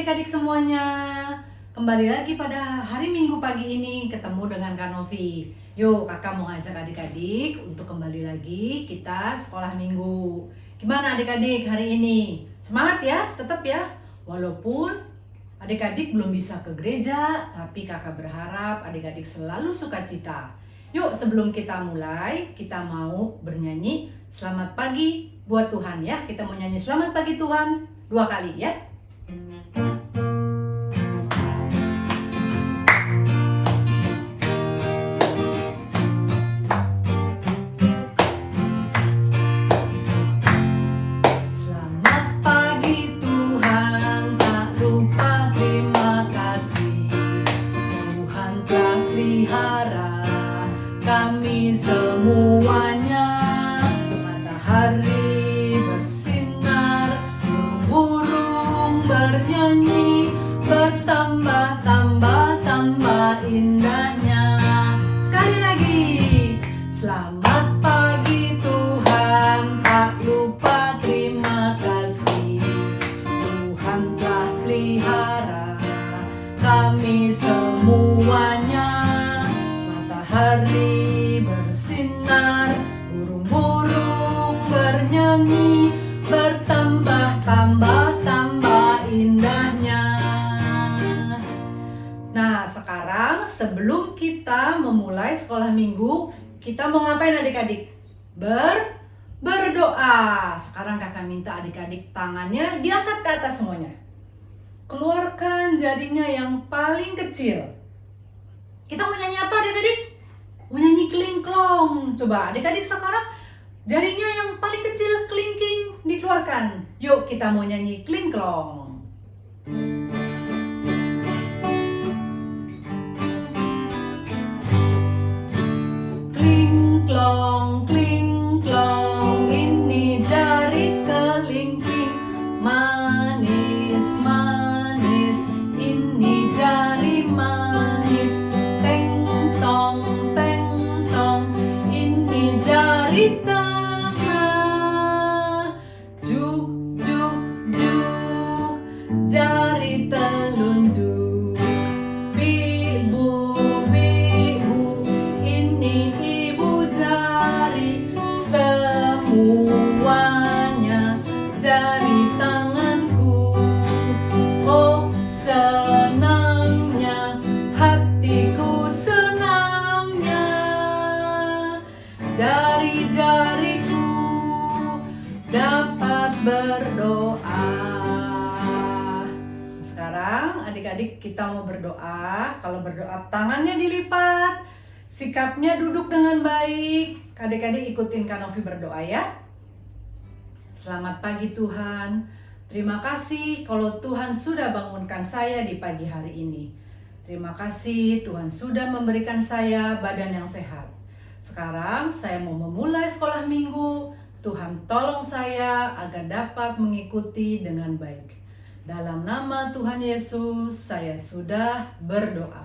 adik-adik semuanya. Kembali lagi pada hari Minggu pagi ini ketemu dengan Kak Novi. Yuk, kakak mau ngajak adik-adik untuk kembali lagi kita sekolah minggu. Gimana adik-adik hari ini? Semangat ya, tetap ya. Walaupun adik-adik belum bisa ke gereja, tapi kakak berharap adik-adik selalu sukacita. Yuk, sebelum kita mulai, kita mau bernyanyi Selamat Pagi buat Tuhan ya. Kita mau nyanyi Selamat Pagi Tuhan 2 kali ya. Kami semuanya, matahari bersinar, burung bernyanyi, bertambah-tambah indahnya. Sekali lagi, selamat pagi Tuhan, tak lupa terima kasih. Tuhan telah pelihara kami semuanya, matahari bersinar, burung-burung bernyanyi, bertambah-tambah indahnya. Nah, sekarang sebelum kita memulai sekolah minggu, kita mau ngapain adik-adik? Berdoa. Sekarang kakak minta adik-adik tangannya diangkat ke atas semuanya. Keluarkan jarinya yang paling kecil. Kita mau nyanyi apa adik-adik? Mau nyanyi klingklong. Coba adik-adik sekarang jarinya yang paling kecil kelingking dikeluarkan. Yuk kita mau nyanyi klingklong. Klingklong, klingklong, ini jari kelingking, manis, manis, ini jari manis. Teng tong, ini jari tengah. Juk, juk, juk, jari telunjuk. Bibu, bibu, ini ibu jari. Semuanya jari tanganku. Oh senangnya hatiku, senangnya jari-jariku dapat berdoa. Sekarang adik-adik kita mau berdoa. Kalau berdoa tangannya dilipat, sikapnya duduk dengan baik. Adik-adik ikutin Kak Novi berdoa ya. Selamat pagi Tuhan. Terima kasih kalau Tuhan sudah bangunkan saya di pagi hari ini. Terima kasih Tuhan sudah memberikan saya badan yang sehat. Sekarang saya mau memulai sekolah minggu. Tuhan tolong saya agar dapat mengikuti dengan baik. Dalam nama Tuhan Yesus saya sudah berdoa.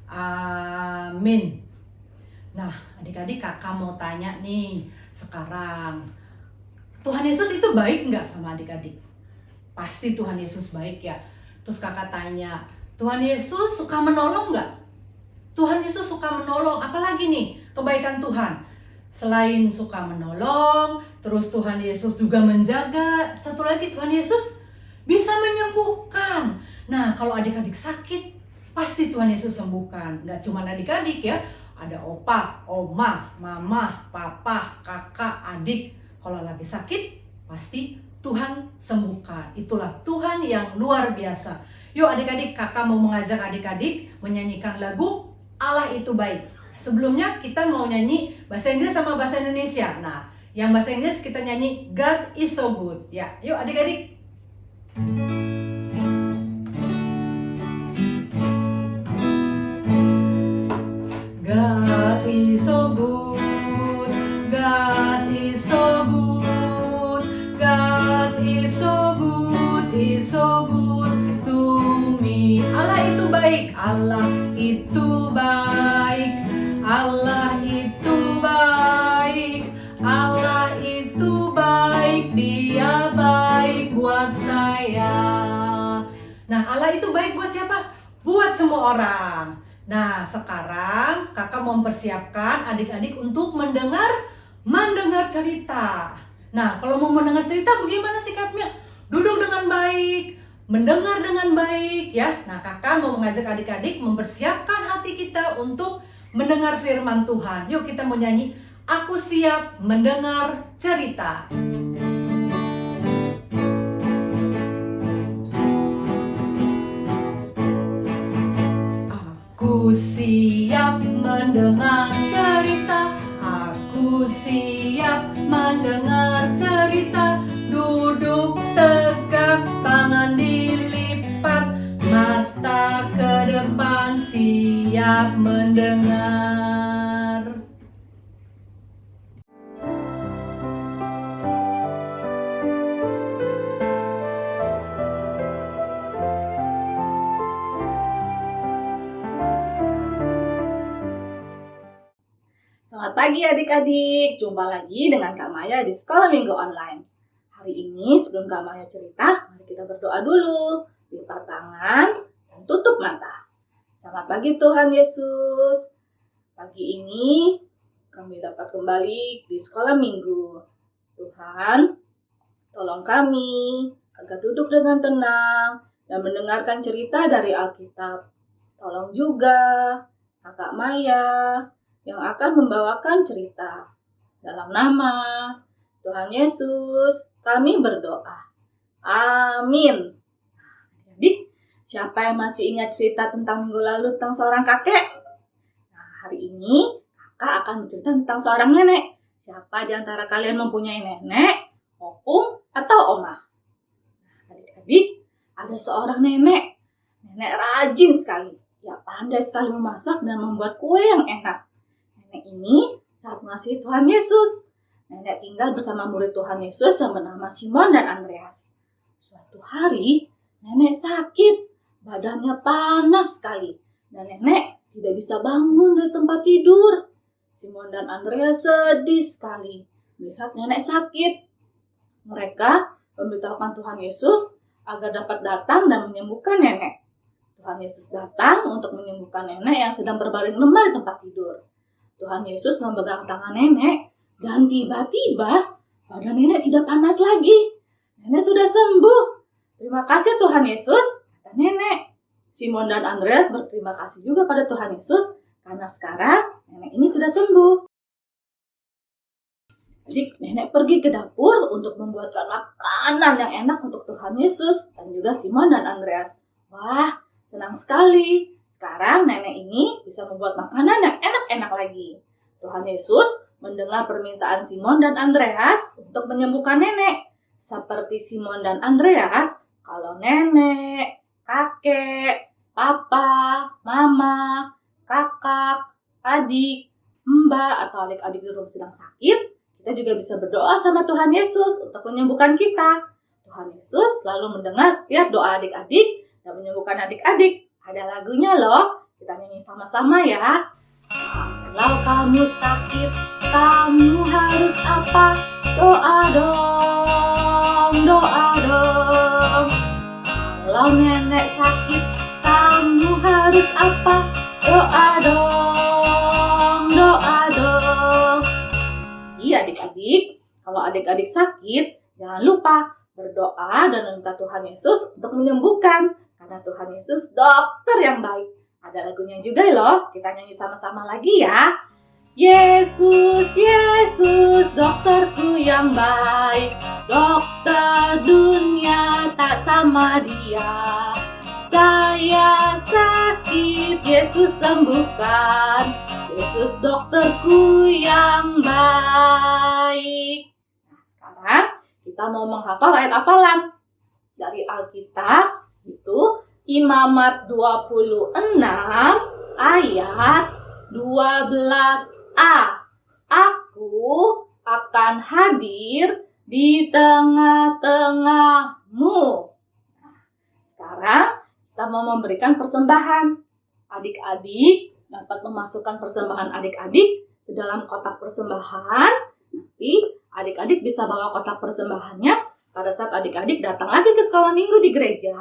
Amin. Nah adik-adik kakak mau tanya nih sekarang. Tuhan Yesus itu baik nggak sama adik-adik? Pasti Tuhan Yesus baik ya. Terus kakak tanya, Tuhan Yesus suka menolong nggak? Tuhan Yesus suka menolong, apalagi nih kebaikan Tuhan? Selain suka menolong, terus Tuhan Yesus juga menjaga. Satu lagi Tuhan Yesus bisa menyembuhkan. Nah kalau adik-adik sakit, pasti Tuhan Yesus sembuhkan. Nggak cuma adik-adik ya, ada opa, oma, mama, papa, kakak, adik. Kalau lagi sakit, pasti Tuhan sembuhkan. Itulah Tuhan yang luar biasa. Yuk adik-adik, kakak mau mengajak adik-adik menyanyikan lagu Allah Itu Baik. Sebelumnya kita mau nyanyi bahasa Inggris sama bahasa Indonesia. Nah, yang bahasa Inggris kita nyanyi God is so good. Ya, yuk adik-adik. God is so good, God is so good, God is so good, is so good to me. Allah itu baik, Allah itu baik, Allah itu baik, Allah itu baik, Dia baik buat saya. Nah, Allah itu baik buat siapa? Buat semua orang. Nah, sekarang kakak mau mempersiapkan adik-adik untuk mendengar cerita. Nah, kalau mau mendengar cerita bagaimana sikapnya? Duduk dengan baik, mendengar dengan baik ya. Nah, kakak mau mengajak adik-adik mempersiapkan hati kita untuk mendengar firman Tuhan. Yuk kita mau nyanyi, aku siap mendengar cerita. Aku siap mendengar cerita, aku siap mendengar cerita. Duduk tegak, tangan dilipat, mata ke depan, siap mendengar. Selamat pagi adik-adik, jumpa lagi dengan Kak Maya di Sekolah Minggu Online. Hari ini sebelum Kak Maya cerita, mari kita berdoa dulu. Lipat tangan dan tutup mata. Selamat pagi Tuhan Yesus. Pagi ini kami dapat kembali di Sekolah Minggu. Tuhan, tolong kami agar duduk dengan tenang dan mendengarkan cerita dari Alkitab. Tolong juga Kakak Maya yang akan membawakan cerita. Dalam nama Tuhan Yesus, kami berdoa. Amin. Jadi, siapa yang masih ingat cerita tentang minggu lalu tentang seorang kakek? Nah, hari ini kakak akan bercerita tentang seorang nenek. Siapa di antara kalian mempunyai nenek, opung, atau oma? Nah, adik-adik, ada seorang nenek. Nenek rajin sekali. Dia pandai sekali memasak dan membuat kue yang enak. Nenek ini sangat mengasihi Tuhan Yesus. Nenek tinggal bersama murid Tuhan Yesus yang bernama Simon dan Andreas. Suatu hari, nenek sakit. Badannya panas sekali. Dan nenek tidak bisa bangun dari tempat tidur. Simon dan Andreas sedih sekali melihat nenek sakit. Mereka memberitahukan Tuhan Yesus agar dapat datang dan menyembuhkan nenek. Tuhan Yesus datang untuk menyembuhkan nenek yang sedang berbaring lemah di tempat tidur. Tuhan Yesus memegang tangan nenek dan tiba-tiba badan nenek tidak panas lagi. Nenek sudah sembuh. Terima kasih Tuhan Yesus, kata nenek. Simon dan Andreas berterima kasih juga pada Tuhan Yesus karena sekarang nenek ini sudah sembuh. Jadi nenek pergi ke dapur untuk membuatkan makanan yang enak untuk Tuhan Yesus dan juga Simon dan Andreas. Wah, senang sekali. Sekarang nenek ini bisa membuat makanan yang enak-enak lagi. Tuhan Yesus mendengar permintaan Simon dan Andreas untuk menyembuhkan nenek. Seperti Simon dan Andreas, kalau nenek, kakek, papa, mama, kakak, adik, mbak, atau adik-adik di rumah sedang sakit, kita juga bisa berdoa sama Tuhan Yesus untuk menyembuhkan kita. Tuhan Yesus selalu mendengar setiap doa adik-adik dan menyembuhkan adik-adik. Ada lagunya loh, kita nyanyi sama-sama ya. Kalau kamu sakit, kamu harus apa? Doa dong, doa dong. Kalau nenek sakit, kamu harus apa? Doa dong, doa dong. Iya adik-adik, kalau adik-adik sakit, jangan lupa berdoa dan meminta Tuhan Yesus untuk menyembuhkan. Karena Tuhan Yesus dokter yang baik. Ada lagunya juga loh. Kita nyanyi sama-sama lagi ya. Yesus, Yesus, dokterku yang baik. Dokter dunia tak sama dia. Saya sakit, Yesus sembuhkan. Yesus dokterku yang baik. Nah, sekarang kita mau menghafal ayat hafalan dari Alkitab. Itu Imamat 26 ayat 12a. Aku akan hadir di tengah-tengahmu. Nah, sekarang kita mau memberikan persembahan. Adik-adik dapat memasukkan persembahan adik-adik ke dalam kotak persembahan. Nanti adik-adik bisa bawa kotak persembahannya pada saat adik-adik datang lagi ke sekolah minggu di gereja,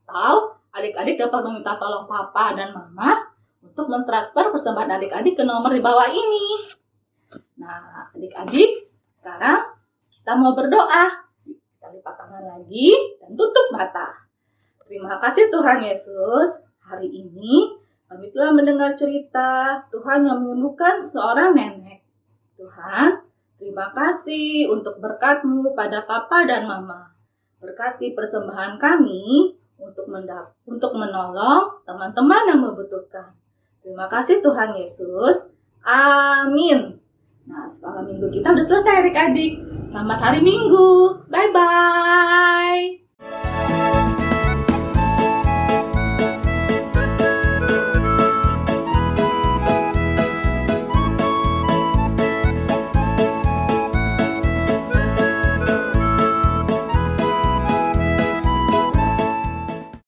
Atau adik-adik dapat meminta tolong papa dan mama untuk mentransfer persembahan adik-adik ke nomor di bawah ini. Nah, adik-adik, sekarang kita mau berdoa. Kita lipat tangan lagi dan tutup mata. Terima kasih Tuhan Yesus. Hari ini kami telah mendengar cerita Tuhan yang menyembuhkan seorang nenek. Tuhan, terima kasih untuk berkat-Mu pada papa dan mama. Berkati persembahan kami untuk menolong teman-teman yang membutuhkan. Terima kasih Tuhan Yesus. Amin. Nah, sekolah minggu kita udah selesai adik-adik. Selamat hari Minggu. Bye-bye.